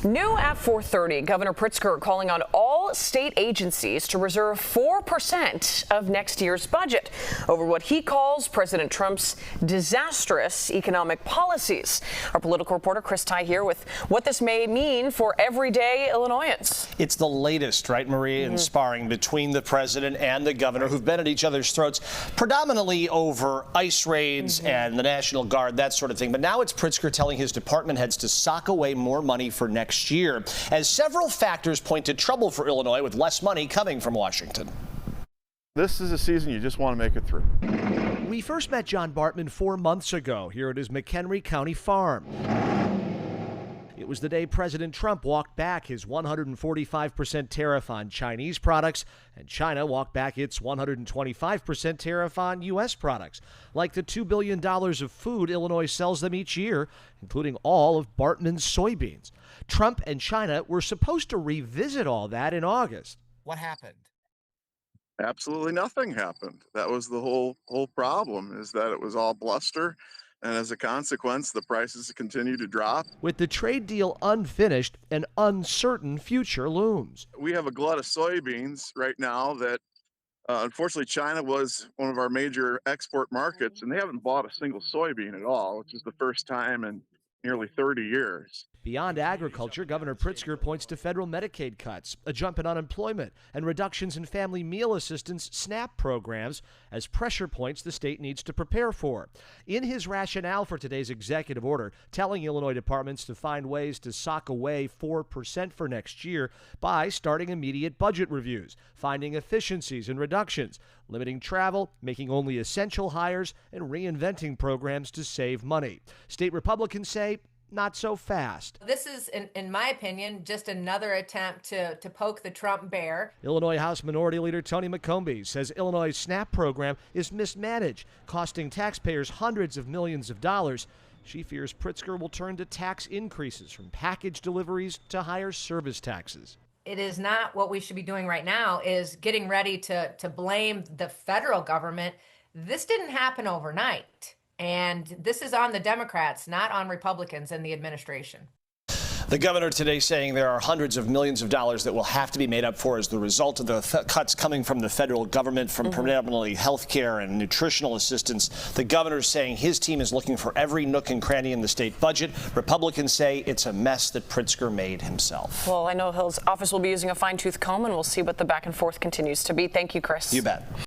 New at 4:30, Governor Pritzker calling on all state agencies to reserve 4% of next year's budget over what he calls President Trump's disastrous economic policies. Our political reporter Chris Ty here with what this may mean for everyday Illinoisans. It's the latest, right, Maria, in sparring between the president and the governor, who've been at each other's throats predominantly over ICE raids and the National Guard, that sort of thing. But now it's Pritzker telling his department heads to sock away more money for next year, as several factors point to trouble for Illinois with less money coming from Washington. This is a season you just want to make it through. We first met John Bartman 4 months ago here at his McHenry County farm. It was the day President Trump walked back his 145% tariff on Chinese products, and China walked back its 125% tariff on U.S. products, like the $2 billion of food Illinois sells them each year, including all of Bartman's soybeans. Trump and China were supposed to revisit all that in August. What happened? Absolutely nothing happened. That was the whole problem, is that it was all bluster. And as a consequence, the prices continue to drop. With the trade deal unfinished, an uncertain future looms. We have a glut of soybeans right now that, unfortunately, China was one of our major export markets, and they haven't bought a single soybean at all, which is the first time in nearly 30 years. Beyond agriculture, Governor Pritzker points to federal Medicaid cuts, a jump in unemployment, and reductions in family meal assistance SNAP programs as pressure points the state needs to prepare for. In his rationale for today's executive order, telling Illinois departments to find ways to sock away 4% for next year by starting immediate budget reviews, finding efficiencies and reductions, limiting travel, making only essential hires, and reinventing programs to save money. State Republicans say, not so fast. This is, in my opinion, just another attempt to poke the Trump bear. Illinois House Minority Leader Tony McCombie says Illinois' SNAP program is mismanaged, costing taxpayers hundreds of millions of dollars. She fears Pritzker will turn to tax increases from package deliveries to higher service taxes. It is not what we should be doing right now, is getting ready to blame the federal government. This didn't happen overnight. And this is on the Democrats, not on Republicans and the administration. The governor today saying there are hundreds of millions of dollars that will have to be made up for as the result of the cuts coming from the federal government, from predominantly health care and nutritional assistance. The governor saying his team is looking for every nook and cranny in the state budget. Republicans say it's a mess that Pritzker made himself. Well, I know his office will be using a fine-tooth comb, and we'll see what the back and forth continues to be. Thank you, Chris. You bet.